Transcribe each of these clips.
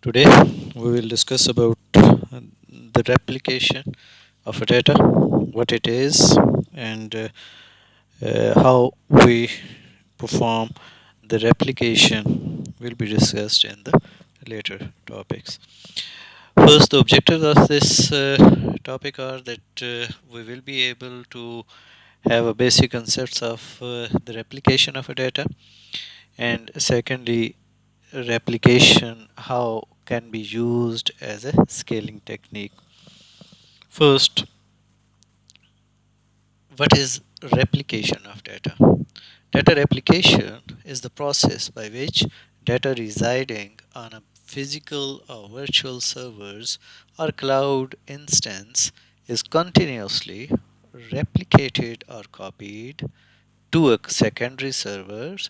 Today we will discuss about the replication of a data, what it is, and how we perform the replication will be discussed in the later topics. First, the objectives of this topic are that we will be able to have a basic concepts of the replication of a data, and secondly, replication how can be used as a scaling technique. First, what is replication of data? Data replication is the process by which data residing on a physical or virtual servers or cloud instance is continuously replicated or copied to a secondary servers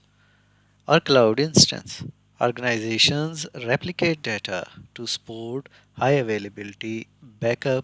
or cloud instance. Organizations replicate data to support high availability, backup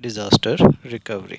disaster recovery.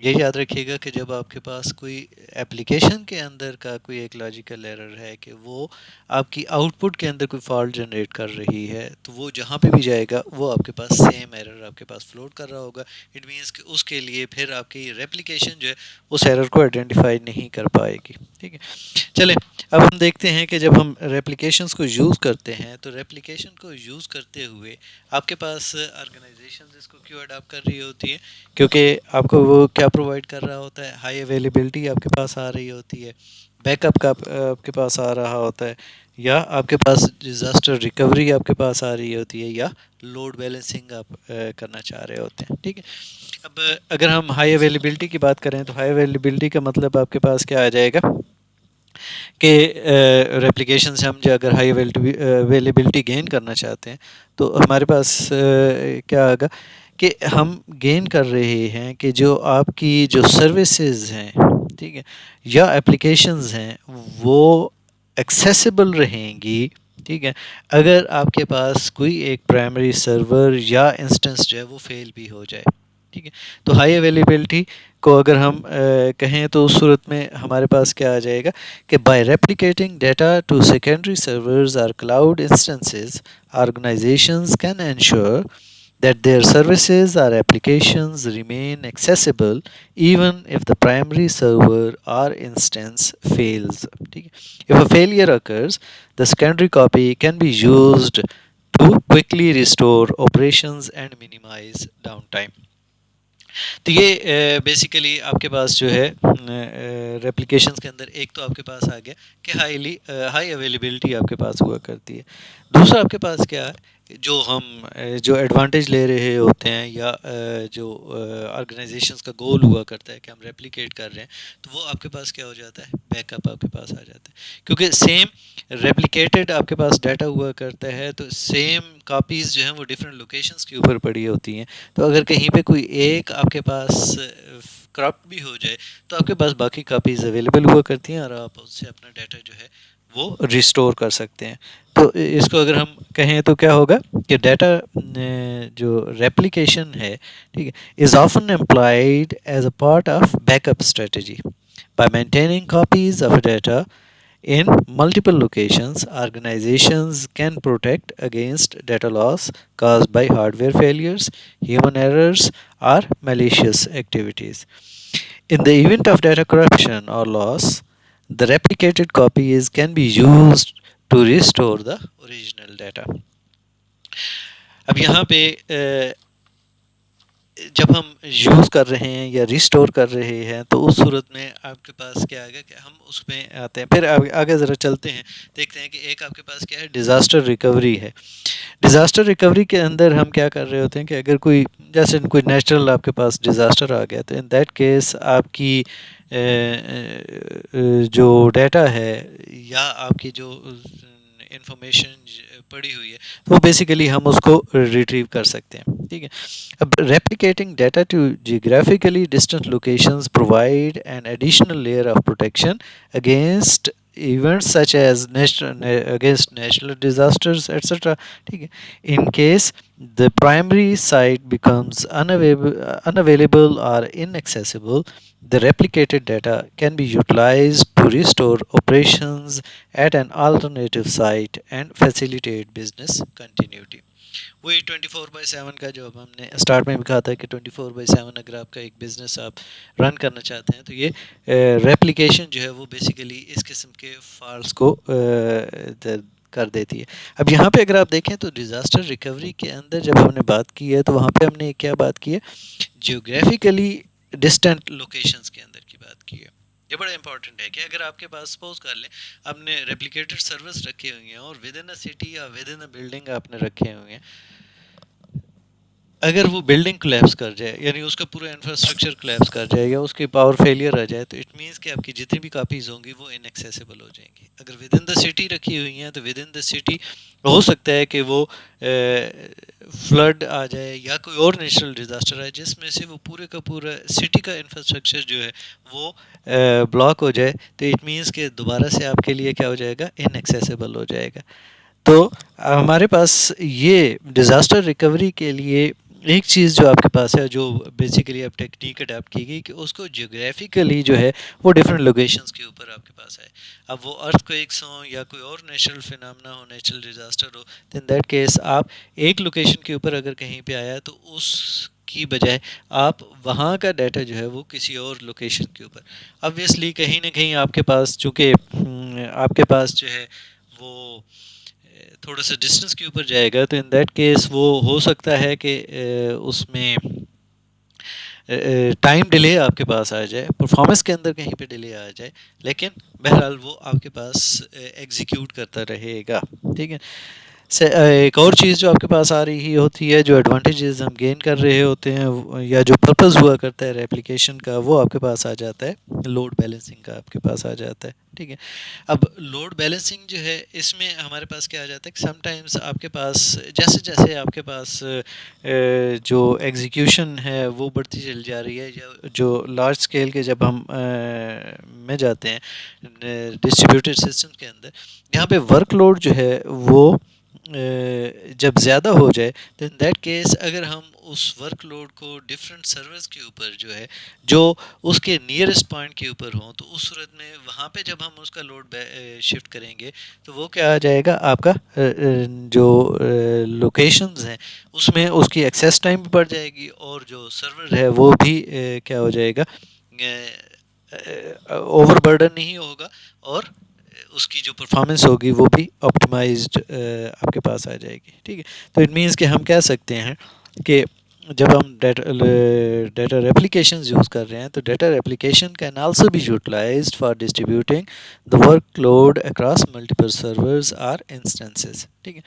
یہ یاد رکھیے گا کہ جب آپ کے پاس کوئی application کے اندر کا کوئی ایک لاجیکل ایرر ہے کہ وہ آپ کی آؤٹ پٹ کے اندر کوئی فالٹ جنریٹ کر رہی ہے، تو وہ جہاں پہ بھی جائے گا وہ آپ کے پاس سیم ایرر آپ کے پاس فلوٹ کر رہا ہوگا. اٹ مینس کہ اس کے لیے پھر آپ کی ریپلیکیشن جو ہے اس ایرر کو آئیڈینٹیفائی نہیں کر پائے گی. ٹھیک ہے، چلیں اب ہم دیکھتے ہیں کہ جب ہم ریپلیکیشنس کو یوز کرتے ہیں تو ریپلیکیشن کو یوز کرتے ہوئے آپ کے پاس آرگنائزیشنز اس کو کیوں اڈاپٹ کر رہی ہوتی ہیں؟ کیونکہ آپ کو وہ کیا پرووائڈ کر رہا ہوتا ہے، ہائی اویلیبلٹی آپ کے پاس آ رہی ہوتی ہے، بیک اپ کا آپ کے پاس آ رہا ہوتا ہے، یا آپ کے پاس ڈیزاسٹر ریکوری آپ کے پاس آ رہی ہوتی ہے، یا لوڈ بیلنسنگ آپ کرنا چاہ رہے ہوتے ہیں. ٹھیک ہے، اب اگر ہم ہائی اویلیبلٹی کی بات کریں تو ہائی اویلیبلٹی کا مطلب آپ کے پاس کیا آ جائے گا کہ ریپلیکیشن سے ہم جو اگر ہائی اویلیبلٹی گین کرنا چاہتے ہیں تو ہمارے پاس کیا آگا کہ ہم گین کر رہے ہیں کہ جو آپ کی جو سروسز ہیں، ٹھیک ہے، یا اپلیکیشنز ہیں وہ ایکسیسیبل رہیں گی. ٹھیک ہے، اگر آپ کے پاس کوئی ایک پرائمری سرور یا انسٹنس جو ہے وہ فیل بھی ہو جائے. ٹھیک ہے، تو ہائی اویلیبلٹی کو اگر ہم کہیں تو اس صورت میں ہمارے پاس کیا آ جائے گا کہ by replicating data to secondary servers اور cloud instances organisations can ensure that their services or applications remain accessible even if the primary server or instance fails. ٹھیک ہے، if a failure occurs, the secondary copy can be used to quickly restore operations and minimize downtime. تو یہ basically آپ کے پاس جو ہے ریپلیکیشنس کے اندر ایک تو آپ کے پاس آ گیا کہ ہائی اویلیبلٹی آپ کے پاس ہوا کرتی ہے. دوسرا آپ کے پاس کیا ہے، جو ہم جو ایڈوانٹیج لے رہے ہوتے ہیں یا جو آرگنائزیشنس کا گول ہوا کرتا ہے کہ ہم ریپلیکیٹ کر رہے ہیں، تو وہ آپ کے پاس کیا ہو جاتا ہے، بیک اپ آپ کے پاس آ جاتا ہے. کیونکہ سیم ریپلیکیٹڈ آپ کے پاس ڈیٹا ہوا کرتا ہے تو سیم کاپیز جو ہیں وہ ڈفرینٹ لوکیشنس کے اوپر پڑی ہوتی ہیں. تو اگر کہیں پہ کوئی ایک آپ کے پاس کرپٹ بھی ہو جائے تو آپ کے پاس باقی کاپیز اویلیبل ہوا کرتی ہیں اور آپ اس سے اپنا ڈیٹا جو ہے وہ ریسٹور کر سکتے ہیں. تو اس کو اگر ہم کہیں تو کیا ہوگا کہ ڈیٹا جو ریپلیکیشن ہے، ٹھیک ہے، is often employed as a part of back up strategy. By maintaining copies of data in multiple locations, organizations can protect against data loss caused by hardware failures, human errors, or malicious activities. In the event of data corruption or loss, the replicated copies can be used to restore the original data. اب یہاں پہ جب ہم use کر رہے ہیں یا restore کر رہے ہیں تو اس صورت میں آپ کے پاس کیا آئے گا کہ ہم اس میں آتے ہیں. پھر آگے ذرا چلتے ہیں، دیکھتے ہیں کہ ایک آپ کے پاس کیا ہے، ڈیزاسٹر ریکوری ہے. ڈیزاسٹر ریکوری کے اندر ہم کیا کر رہے ہوتے ہیں کہ اگر کوئی جیسے کوئی نیچرل آپ کے پاس ڈیزاسٹر آ گیا تو ان دیٹ کیس آپ کی جو ڈیٹا ہے یا آپ کی جو انفارمیشن پڑی ہوئی ہے وہ بیسیکلی ہم اس کو ریٹریو کر سکتے ہیں. ٹھیک ہے، اب replicating data to geographically distant locations provide an additional layer of protection against events such as against natural disasters etcetera. ٹھیک ہے، in case the primary site becomes unavailable or inaccessible, the replicated data can be utilized to restore operations at an alternative site and facilitate business continuity. وہی 24/7 کا جو اب ہم نے start میں بھی کہا تھا کہ 24/7 اگر آپ کا ایک بزنس آپ رن کرنا چاہتے ہیں تو یہ ریپلیکیشن جو ہے وہ بیسیکلی اس قسم کے فالس کو کر دیتی ہے. اب یہاں پہ اگر آپ دیکھیں تو ڈیزاسٹر ریکوری کے اندر جب ہم نے بات کی ہے تو وہاں پہ ہم نے کیا بات کی ہے، جیوگرافیکلی ڈسٹنٹ لوکیشنز کے اندر کی بات کی ہے. یہ بڑا امپورٹنٹ ہے کہ اگر آپ کے پاس سپوز کر لیں آپ نے ریپلیکیٹڈ سروس رکھے ہوئے ہیں اور ود ان اے سٹی یا ود ان اے بلڈنگ آپ نے رکھے ہوئے ہیں، اگر وہ بلڈنگ کولیپس کر جائے یعنی اس کا پورا انفراسٹرکچر کولیپس کر جائے یا اس کی پاور فیلئر آ جائے تو اٹ مینس کہ آپ کی جتنی بھی کاپیز ہوں گی وہ ان ایکسیسیبل ہو جائیں گی. اگر ود ان دا سٹی رکھی ہوئی ہیں تو ود ان دا سٹی ہو سکتا ہے کہ وہ فلڈ آ جائے یا کوئی اور نیچرل ڈیزاسٹر آئے جس میں سے وہ پورے کا پورا سٹی کا انفراسٹرکچر جو ہے وہ بلاک ہو جائے تو اٹ مینس کہ دوبارہ سے آپ کے لیے کیا ہو جائے گا، ان ایکسیسیبل ہو جائے گا. تو ہمارے پاس یہ ڈیزاسٹر ریکوری کے لیے ایک چیز جو آپ کے پاس ہے، جو بیسیکلی اب ٹیکنیک اڈاپٹ کی گئی کہ اس کو جیوگرافیکلی جو ہے وہ ڈفرینٹ لوکیشنز کے اوپر آپ کے پاس ہے. اب وہ ارتھ کویکس ہوں یا کوئی اور نیچرل فینامنا ہو، نیچرل ڈیزاسٹر ہو، تو ان دیٹ کیس آپ ایک لوکیشن کے اوپر اگر کہیں پہ آیا تو اس کی بجائے آپ وہاں کا ڈیٹا جو ہے وہ کسی اور لوکیشن کے اوپر، obviously کہیں نہ کہیں آپ کے پاس چونکہ آپ کے پاس جو ہے وہ تھوڑا سا ڈسٹینس کے اوپر جائے گا، تو ان دیٹ کیس وہ ہو سکتا ہے کہ اس میں ٹائم ڈیلے آپ کے پاس آ جائے، پرفارمنس کے اندر کہیں پہ ڈیلے آ جائے، لیکن بہرحال وہ آپ کے پاس ایگزیکیوٹ کرتا رہے گا. ٹھیک ہے. ایک اور چیز جو آپ کے پاس آ رہی ہوتی ہے، جو ایڈوانٹیجز ہم گین کر رہے ہوتے ہیں یا جو پرپز ہوا کرتا ہے ریپلیکیشن کا، وہ آپ کے پاس آ جاتا ہے لوڈ بیلنسنگ کا آپ کے پاس آ جاتا ہے. ٹھیک ہے. اب لوڈ بیلنسنگ جو ہے اس میں ہمارے پاس کیا آ جاتا ہے کہ سم ٹائمز آپ کے پاس جیسے جیسے آپ کے پاس جو ایگزیکیوشن ہے وہ بڑھتی چلی جا رہی ہے، یا جو لارج اسکیل کے جب ہم میں جاتے ہیں ڈسٹریبیوٹیڈ سسٹم کے اندر، یہاں پہ ورک لوڈ جو ہے وہ جب زیادہ ہو جائے تو ان دیٹ کیس اگر ہم اس ورک لوڈ کو ڈفرینٹ سرورز کے اوپر جو ہے جو اس کے نیئرسٹ پوائنٹ کے اوپر ہوں، تو اس صورت میں وہاں پہ جب ہم اس کا لوڈ شفٹ کریں گے تو وہ کیا آ جائے گا، آپ کا جو لوکیشنز ہیں اس میں اس کی ایکسیس ٹائم بھی بڑھ جائے گی، اور جو سرور ہے وہ بھی کیا ہو جائے گا، اوور برڈن نہیں ہوگا، اور اس کی جو پرفارمنس ہوگی وہ بھی آپٹیمائزڈ آپ کے پاس آ جائے گی. ٹھیک ہے. تو اٹ مینس کہ ہم کہہ سکتے ہیں کہ جب ہم ڈیٹا ریپلیکیشنز یوز کر رہے ہیں تو data replication can also be utilised for distributing the work load across multiple servers or instances. ٹھیک ہے.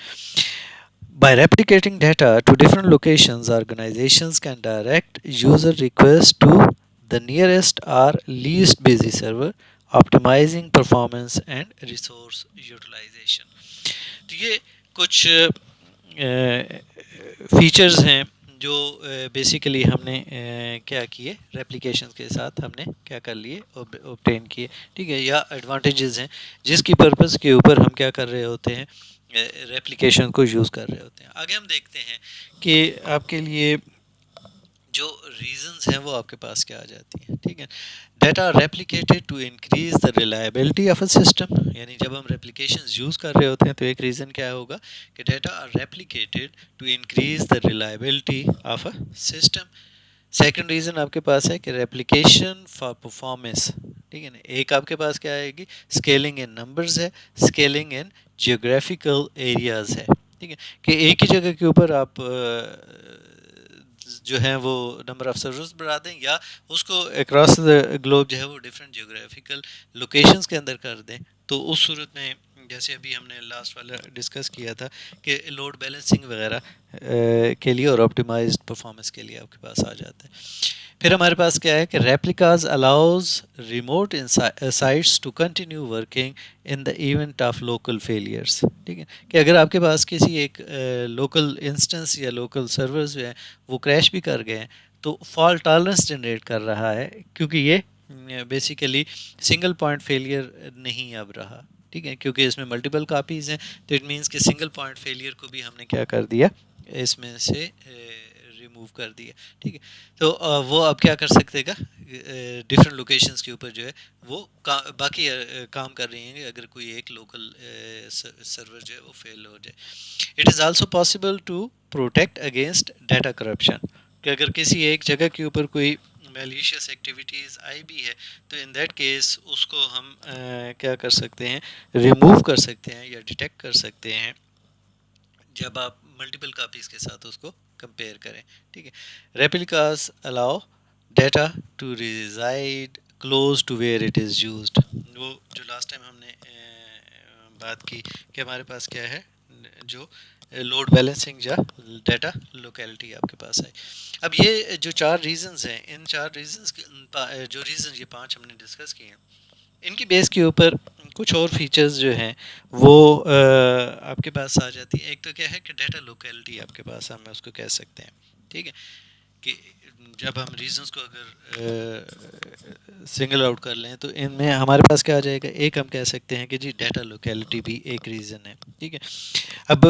By replicating data to different locations, organizations can direct user requests to the nearest or least busy server, optimizing performance and resource utilization. تو یہ کچھ features ہیں جو basically ہم نے کیا کیے، ریپلیکیشن کے ساتھ ہم نے کیا کر لیے، اوبٹین کیے. ٹھیک ہے. یا ایڈوانٹیجز ہیں جس کی پرپز کے اوپر ہم کیا کر رہے ہوتے ہیں، ریپلیکیشن کو یوز کر رہے ہوتے ہیں. آگے ہم دیکھتے ہیں کہ آپ کے لیے جو ریزنز ہیں وہ آپ کے پاس کیا آ جاتی ہیں. ٹھیک ہے. Data replicated to increase the reliability of a system, یعنی جب ہم ریپلیکیشنز یوز کر رہے ہوتے ہیں تو ایک ریزن کیا ہوگا کہ data are replicated to increase the reliability of a system. Second reason آپ کے پاس ہے کہ ریپلیکیشن فار پرفارمنس. ٹھیک ہے نا. ایک آپ کے پاس کیا آئے گی، اسکیلنگ ان نمبرز ہے، اسکیلنگ ان جیوگرافیکل ایریاز ہے. ٹھیک ہے. کہ ایک ہی جگہ کے اوپر آپ جو ہیں وہ نمبر آف سرورز بڑھا دیں، یا اس کو اکراس گلوب جو ہے وہ ڈفرینٹ جیوگرافیکل لوکیشنز کے اندر کر دیں، تو اس صورت میں جیسے ابھی ہم نے لاسٹ والا ڈسکس کیا تھا کہ لوڈ بیلنسنگ وغیرہ کے لیے اور آپٹیمائزڈ پرفارمنس کے لیے آپ کے پاس آ جاتا ہے. پھر ہمارے پاس کیا ہے کہ replicas allows remote sites to continue working in the event of local failures. ٹھیک ہے. کہ اگر آپ کے پاس کسی ایک لوکل انسٹنس یا لوکل سرورز جو ہیں وہ کریش بھی کر گئے ہیں، تو فالٹ ٹالرنس جنریٹ کر رہا ہے، کیونکہ یہ بیسیکلی سنگل پوائنٹ فیلئر نہیں اب رہا. ٹھیک ہے. کیونکہ اس میں ملٹیپل کاپیز ہیں، تو اٹ مینس کہ سنگل پوائنٹ فیلئر کو بھی ہم نے کیا کر دیا، اس میں سے ریموو کر دیا. ٹھیک ہے. تو وہ اب کیا کر سکتے گا، ڈفرینٹ لوکیشنز کے اوپر جو ہے وہ باقی کام کر رہی ہیں اگر کوئی ایک لوکل سرور جو ہے وہ فیل ہو جائے. It is also possible to protect against data corruption, کہ اگر کسی ایک جگہ کے اوپر کوئی میلیشیس ایکٹیویٹیز آئی بھی ہے تو ان دیٹ کیس اس کو ہم کیا کر سکتے ہیں، ریموو کر سکتے ہیں یا ڈیٹیکٹ کر سکتے ہیں جب آپ ملٹیپل کاپیز کے ساتھ اس کو کمپیئر کریں. ٹھیک ہے. Replicas allow data to reside close to where it is used. وہ جو لاسٹ ٹائم ہم نے بات کی کہ ہمارے پاس کیا ہے، جو لوڈ بیلنسنگ یا ڈیٹا لوکیلٹی آپ کے پاس ہے. اب یہ جو چار ریزنز ہیں، ان چار ریزنز جو ریزن یہ 5 ہم نے ڈسکس کیے ہیں، ان کی بیس کے اوپر کچھ اور فیچرز جو ہیں وہ آپ کے پاس آ جاتی ہیں. ایک تو کیا ہے کہ ڈیٹا لوکیلٹی آپ کے پاس ہم اس کو کہہ سکتے ہیں. ٹھیک ہے. کہ جب ہم ریزنس کو اگر سنگل آؤٹ کر لیں تو ان میں ہمارے پاس کیا آ جائے گا. ایک ہم کہہ سکتے ہیں کہ جی ڈیٹا لوکیلٹی بھی ایک ریزن ہے, ٹھیک ہے. اب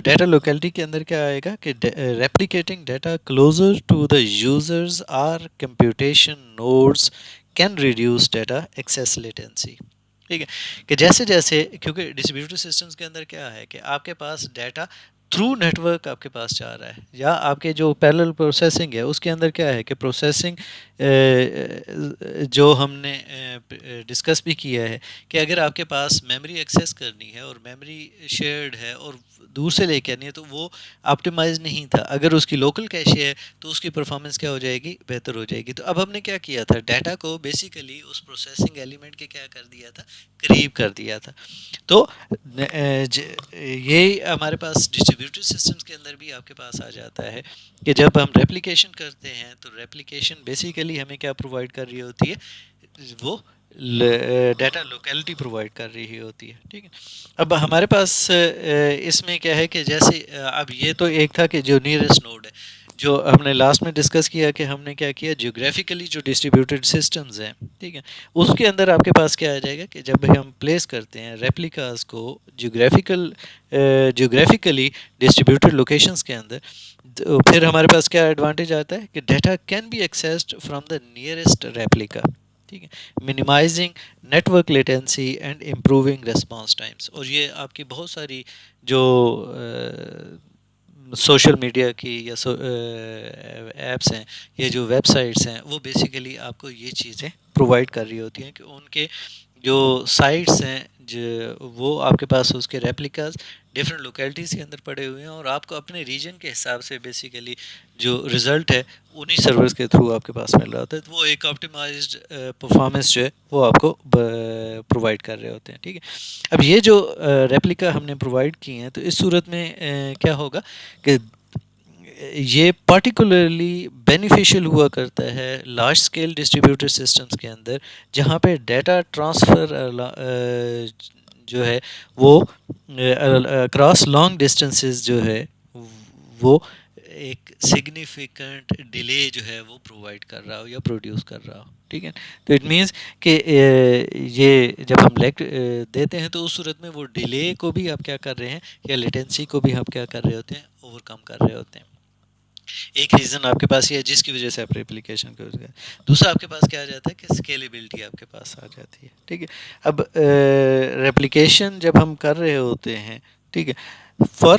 ڈیٹا لوکیلٹی کے اندر کیا آئے گا کہ replicating data closer to the users or computation nodes can reduce data access latency, ٹھیک ہے. کہ جیسے جیسے کیونکہ ڈسٹریبیوٹر سسٹمز کے اندر کیا ہے کہ آپ کے پاس ڈیٹا تھرو نیٹ ورک آپ کے پاس جا رہا ہے, یا آپ کے جو پیرلل پروسیسنگ ہے اس کے اندر کیا ہے کہ پروسیسنگ جو ہم نے ڈسکس بھی کیا ہے کہ اگر آپ کے پاس میموری ایکسیس کرنی ہے اور میموری شیئرڈ ہے اور دور سے لے کے آنی ہے تو وہ آپٹیمائز نہیں تھا. اگر اس کی لوکل کیشے ہے تو اس کی پرفارمنس کیا ہو جائے گی, بہتر ہو جائے گی. تو اب ہم نے کیا کیا تھا, ڈیٹا کو بیسیکلی اس پروسیسنگ ایلیمنٹ کے کیا کر دیا تھا, قریب کر دیا تھا. تو یہ ہمارے پاس ڈسٹریبیوٹر سسٹمز کے اندر بھی آپ کے پاس آ جاتا ہے کہ جب ہم ریپلیکیشن کرتے ہیں تو ریپلیکیشن بیسیکلی ہمیں کیا پرووائڈ کر رہی ہوتی ہے, وہ ڈیٹا لوکیلٹی پرووائڈ کر رہی ہوتی ہے, ٹھیک ہے. اب ہمارے پاس اس میں کیا ہے کہ جیسے اب یہ تو ایک تھا کہ جو نیئرسٹ نوڈ ہے, جو ہم نے لاسٹ میں ڈسکس کیا کہ ہم نے کیا کیا جیوگرافیکلی جو ڈسٹریبیوٹیڈ سسٹمز ہیں, ٹھیک ہے, اس کے اندر آپ کے پاس کیا آ جائے گا کہ جب ہم پلیس کرتے ہیں ریپلیکاز کو جیوگرافیکلی ڈسٹریبیوٹیڈ لوکیشنز کے اندر, تو پھر ہمارے پاس کیا ایڈوانٹیج آتا ہے کہ data can be accessed from the nearest replica, ٹھیک ہے, minimising network latency and improving response times. اور یہ آپ کی بہت ساری جو سوشل میڈیا کی یا ایپس ہیں یا جو ویب سائٹس ہیں وہ بیسیکلی آپ کو یہ چیزیں پرووائڈ کر رہی ہوتی ہیں کہ ان کے جو سائٹس ہیں جو وہ آپ کے پاس اس کے ریپلیکاز ڈفرینٹ لوکیلٹیز کے اندر پڑے ہوئے ہیں, اور آپ کو اپنے ریجن کے حساب سے بیسیکلی جو رزلٹ ہے انہی سرورز کے تھرو آپ کے پاس مل رہا ہوتا ہے. تو وہ ایک آپٹیمائزڈ پرفارمنس جو ہے وہ آپ کو پرووائڈ کر رہے ہوتے ہیں, ٹھیک ہے. اب یہ جو ریپلیکا ہم نے پرووائڈ کی ہیں تو اس صورت میں کیا ہوگا کہ یہ پارٹیکولرلی بینیفیشیل ہوا کرتا ہے لارج اسکیل ڈسٹریبیوٹر سسٹمز کے اندر, جہاں پہ ڈیٹا ٹرانسفر جو ہے وہ اکراس لانگ ڈسٹینسز جو ہے وہ ایک سگنیفیکنٹ ڈیلے جو ہے وہ پرووائڈ کر رہا ہو یا پروڈیوس کر رہا ہو, ٹھیک ہے. تو اٹ مینس کہ یہ جب ہم لیک دیتے ہیں تو اس صورت میں وہ ڈیلے کو بھی آپ کیا کر رہے ہیں یا لیٹنسی کو بھی آپ کیا کر رہے ہوتے ہیں, اوور کم کر رہے ہوتے ہیں. ایک ریزن آپ کے پاس یہ ہے جس کی وجہ سے آپ ریپلیکیشن کر رہے ہیں. دوسرا آپ کے پاس کیا آ جاتا ہے کہ اسکیلیبلٹی آپ کے پاس آ جاتی ہے, ٹھیک ہے. اب ریپلیکیشن جب ہم کر رہے ہوتے ہیں, ٹھیک ہے, فار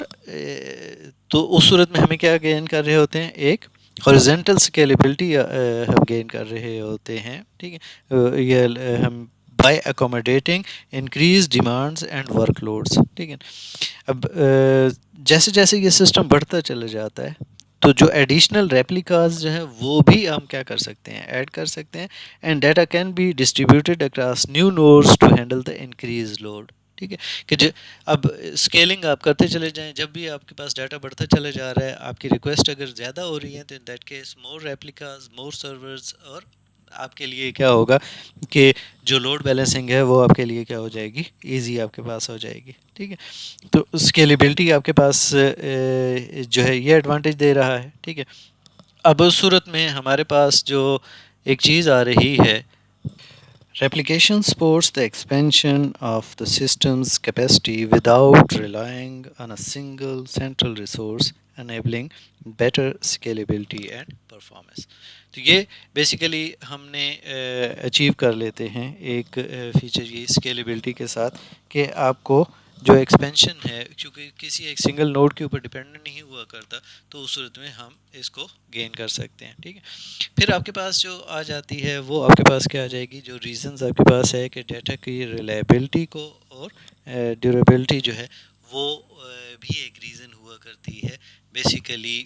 تو اس صورت میں ہمیں کیا گین کر رہے ہوتے ہیں, ایک ہارزنٹل اسکیلیبلٹی ہم گین کر رہے ہوتے ہیں, ٹھیک ہے. یہ ہم by accommodating increase demands and work loads, ٹھیک ہے. اب جیسے جیسے یہ سسٹم بڑھتا چلا جاتا ہے تو جو ایڈیشنل ریپلیکاز جو ہیں وہ بھی ہم کیا کر سکتے ہیں, ایڈ کر سکتے ہیں. And data can be distributed across new nodes to handle the increase load, ٹھیک ہے. کہ اب اسکیلنگ آپ کرتے چلے جائیں, جب بھی آپ کے پاس ڈیٹا بڑھتا چلا جا رہا ہے, آپ کی ریکویسٹ اگر زیادہ ہو رہی ہیں تو in that case more replicas, more servers, اور آپ کے لیے کیا ہوگا کہ جو لوڈ بیلنسنگ ہے وہ آپ کے لیے کیا ہو جائے گی, ایزی آپ کے پاس ہو جائے گی, ٹھیک ہے. تو اسکیلیبلٹی آپ کے پاس جو ہے یہ ایڈوانٹیج دے رہا ہے, ٹھیک ہے. اب اس صورت میں ہمارے پاس جو ایک چیز آ رہی ہے, replication supports the expansion of the system's capacity without relying on a single central resource, enabling better scalability and performance. تو یہ بیسیکلی ہم نے اچیو کر لیتے ہیں ایک فیچر یہ اسکیلیبلٹی کے ساتھ کہ آپ کو جو ایکسپینشن ہے, کیونکہ کسی ایک سنگل نوڈ کے اوپر ڈپینڈنٹ نہیں ہوا کرتا, تو اس صورت میں ہم اس کو گین کر سکتے ہیں, ٹھیک ہے. پھر آپ کے پاس جو آ جاتی ہے وہ آپ کے پاس کیا آ جائے گی, جو ریزنز آپ کے پاس ہے کہ ڈیٹا کی ریلائبلٹی کو اور ڈیوریبلٹی جو ہے وہ بھی ایک ریزن ہوا کرتی ہے بیسیکلی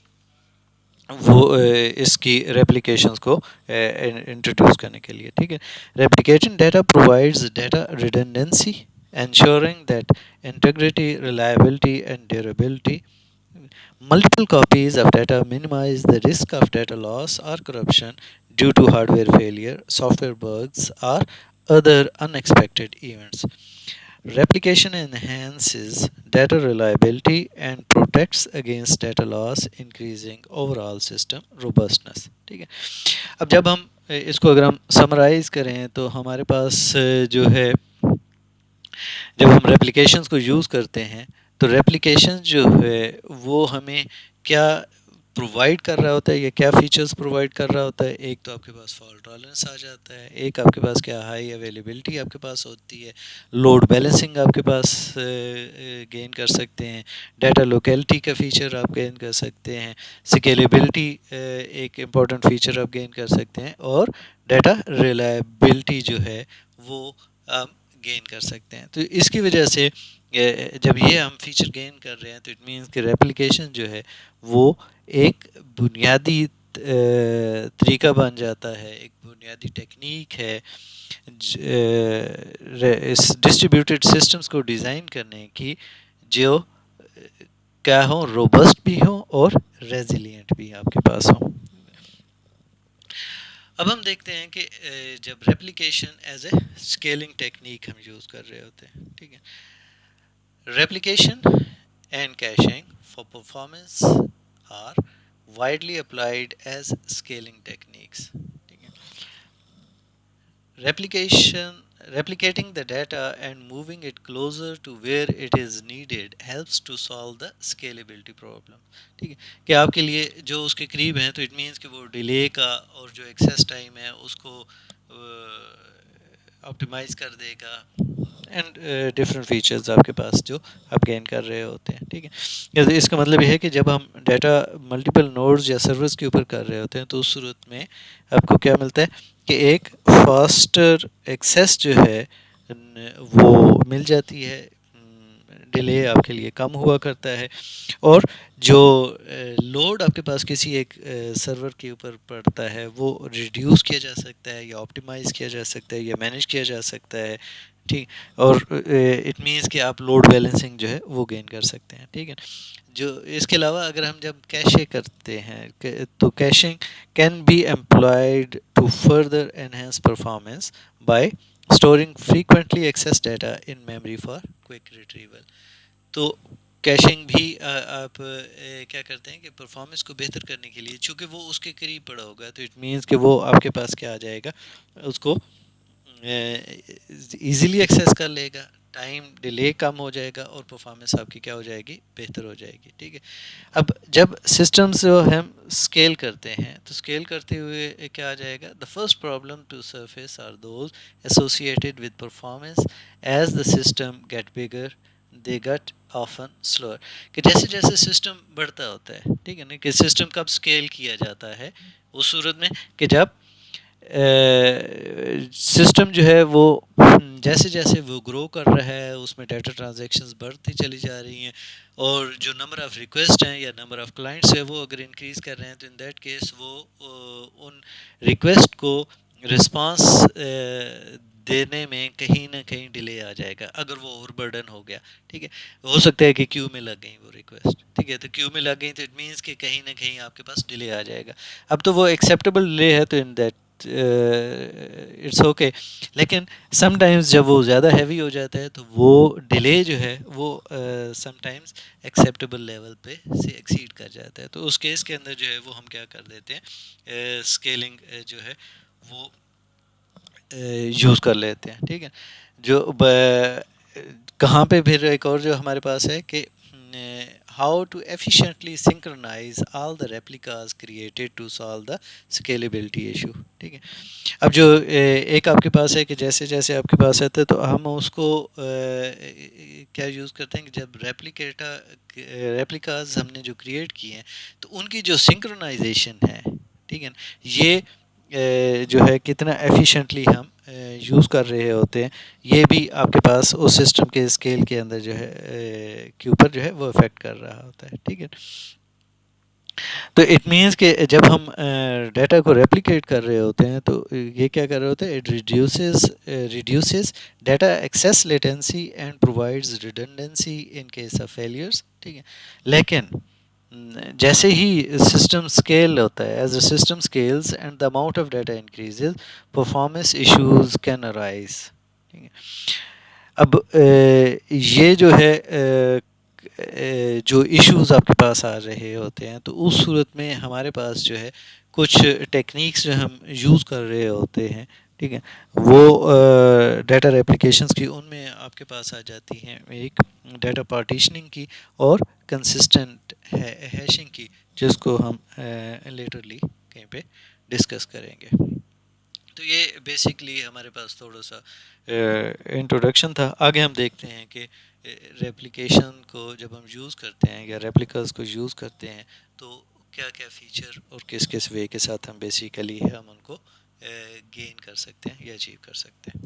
وہ اس کی ریپلیکیشنز کو انٹروڈیوس کرنے کے لیے, ٹھیک ہے. Replicating data provides data redundancy ensuring that integrity, reliability and durability. Multiple copies of data minimize the risk of data loss or corruption due to hardware failure, software bugs, or other unexpected events. Replication enhances data reliability and protects against data loss, increasing overall system robustness. ٹھیک ہے. اب جب ہم اس کو اگر ہم summarize کریں تو ہمارے پاس جو ہے جب ہم ریپلیکیشنز کو یوز کرتے ہیں تو ریپلیکیشن جو ہے وہ ہمیں کیا پرووائڈ کر رہا ہوتا ہے یا کیا فیچرز پرووائڈ کر رہا ہوتا ہے. ایک تو آپ کے پاس فالٹ ٹالرنس آ جاتا ہے, ایک آپ کے پاس کیا ہائی اویلیبلٹی آپ کے پاس ہوتی ہے, لوڈ بیلنسنگ آپ کے پاس گین کر سکتے ہیں, ڈیٹا لوکیلٹی کا فیچر آپ گین کر سکتے ہیں, سکیلیبلٹی ایک امپورٹنٹ فیچر آپ گین کر سکتے ہیں, اور ڈیٹا ریلائبلٹی جو ہے وہ آپ گین کر سکتے ہیں. تو اس کی وجہ سے جب یہ ہم فیچر گین کر رہے ہیں تو اٹ مینس کہ ریپلیکیشن جو ہے وہ ایک بنیادی طریقہ بن جاتا ہے, ایک بنیادی ٹیکنیک ہے اس ڈسٹریبیوٹیڈ سسٹمز کو ڈیزائن کرنے کی, جو کیا ہوں روبسٹ بھی ہوں اور ریزیلینٹ بھی آپ کے پاس ہوں. اب ہم دیکھتے ہیں کہ جب replication as a scaling technique ہم یوز کر رہے ہوتے ہیں, ٹھیک ہے, replication and caching for performance are widely applied as scaling techniques. Replicating the data and moving it closer to where it is needed helps to solve the scalability problem. ٹھیک ہے کہ آپ کے لیے جو اس کے قریب ہیں تو اٹ مینس کہ وہ ڈیلے کا اور جو ایکسیس ٹائم ہے اس کو آپٹیمائز کر دے گا, اینڈ ڈفرینٹ فیچرز آپ کے پاس جو آپ گین کر رہے ہوتے ہیں. ٹھیک ہے, اس کا مطلب یہ ہے کہ جب ہم ڈیٹا ملٹیپل نوڈز یا سرورز کے اوپر کر رہے ہوتے ہیں تو اس صورت میں آپ کو کیا ملتا ہے کہ ایک فاسٹر ایکسیس جو ہے وہ مل جاتی ہے, ڈیلے آپ کے لیے کم ہوا کرتا ہے, اور جو لوڈ آپ کے پاس کسی ایک سرور کے اوپر پڑتا ہے وہ ریڈیوس کیا جا سکتا ہے یا آپٹیمائز کیا جا سکتا ہے یا مینیج کیا جا سکتا ہے. ٹھیک, اور اٹ مینس کہ آپ لوڈ بیلنسنگ جو ہے وہ گین کر سکتے ہیں. ٹھیک ہے, جو اس کے علاوہ اگر ہم جب کیشے کرتے ہیں تو caching can be employed to further enhance performance by storing frequently access data in memory for quick retrieval. تو کیشنگ بھی آپ کیا کرتے ہیں کہ پرفارمنس کو بہتر کرنے کے لیے, چونکہ وہ اس کے قریب پڑا ہوگا تو اٹ مینس کہ وہ آپ کے پاس کیا آ جائے گا, اس کو ایزیلی ایکسیس کر لے گا, ٹائم ڈیلے کم ہو جائے گا اور پرفارمنس آپ کی کیا ہو جائے گی, بہتر ہو جائے گی. ٹھیک ہے, اب جب سسٹمس جو ہم اسکیل کرتے ہیں تو اسکیل کرتے ہوئے کیا آ جائے گا, the first problem to surface are those associated with performance as the system get bigger they get often silver. کہ جیسے جیسے سسٹم بڑھتا ہوتا ہے, ٹھیک ہے نا, کہ سسٹم کب اسکیل کیا جاتا ہے اس صورت میں کہ جب سسٹم جو ہے وہ جیسے جیسے وہ گرو کر رہا ہے اس میں ڈیٹا ٹرانزیکشنز بڑھتی چلی جا رہی ہیں, اور جو نمبر آف ریکویسٹ ہیں یا نمبر آف کلائنٹس ہیں وہ اگر انکریز کر رہے ہیں تو ان دیٹ کیس وہ ان ریکویسٹ کو رسپانس دینے میں کہیں نہ کہیں ڈیلے آ جائے گا اگر وہ اوور برڈن ہو گیا. ٹھیک ہے, ہو سکتا ہے کہ کیو میں لگ گئیں وہ ریکویسٹ, ٹھیک ہے, تو کیو میں لگ گئیں تو اٹ مینس کہ کہیں نہ کہیں آپ کے پاس ڈیلے آ جائے گا. اب تو وہ ایکسیپٹیبل ڈیلے ہے تو ان دیٹ اٹس اوکے, لیکن سم ٹائمز جب وہ زیادہ ہیوی ہو جاتا ہے تو وہ ڈیلے جو ہے وہ سم ٹائمز ایکسیپٹیبل لیول پہ سے ایکسیڈ کر جاتا ہے. تو اس کیس کے اندر جو ہے وہ ہم کیا کر دیتے ہیں, اسکیلنگ جو ہے وہ یوز کر لیتے ہیں. ٹھیک ہے, جو کہاں پہ پھر ایک اور جو ہمارے پاس ہے کہ how to efficiently synchronize all the replicas created to solve the scalability issue. ٹھیک ہے, اب جو ایک آپ کے پاس ہے کہ جیسے جیسے آپ کے پاس آتا ہے تو ہم اس کو کیا یوز کرتے ہیں کہ جب ریپلیکاز ہم نے جو کریٹ کیے ہیں تو ان کی جو سنکرونائزیشن ہے, ٹھیک ہے, یہ جو ہے کتنا ایفیشینٹلی ہم یوز کر رہے ہوتے ہیں, یہ بھی آپ کے پاس اس سسٹم کے اسکیل کے اندر جو ہے کے اوپر جو ہے وہ افیکٹ کر رہا ہوتا ہے. ٹھیک ہے, تو اٹ مینس کہ جب ہم ڈیٹا کو ریپلیکیٹ کر رہے ہوتے ہیں تو یہ کیا کر رہے ہوتے ہیں, it reduces data access latency and provides redundancy in case of failures. ٹھیک ہے, لیکن جیسے ہی سسٹم اسکیل ہوتا ہے, as a system scales and the amount of data increases performance issues can arise. ٹھیک ہے, اب یہ جو ہے جو ایشوز آپ کے پاس آ رہے ہوتے ہیں تو اس صورت میں ہمارے پاس جو ہے کچھ ٹیکنیکس جو ہم یوز کر رہے ہوتے ہیں، ٹھیک ہے، وہ ڈیٹا ریپلیکیشنس کی، ان میں آپ کے پاس آ جاتی ہیں ایک ڈیٹا پارٹیشننگ کی اور کنسسٹنٹ ہیشنگ کی، جس کو ہم لیٹرلی کہیں پہ ڈسکس کریں گے۔ تو یہ بیسکلی ہمارے پاس تھوڑا سا انٹروڈکشن تھا۔ آگے ہم دیکھتے ہیں کہ ریپلیکیشن کو جب ہم یوز کرتے ہیں یا ریپلیکاز کو یوز کرتے ہیں تو کیا کیا فیچر اور کس کس وے کے ساتھ ہم بیسیکلی ہم ان کو گین کر سکتے ہیں یا اچیو کر سکتے ہیں۔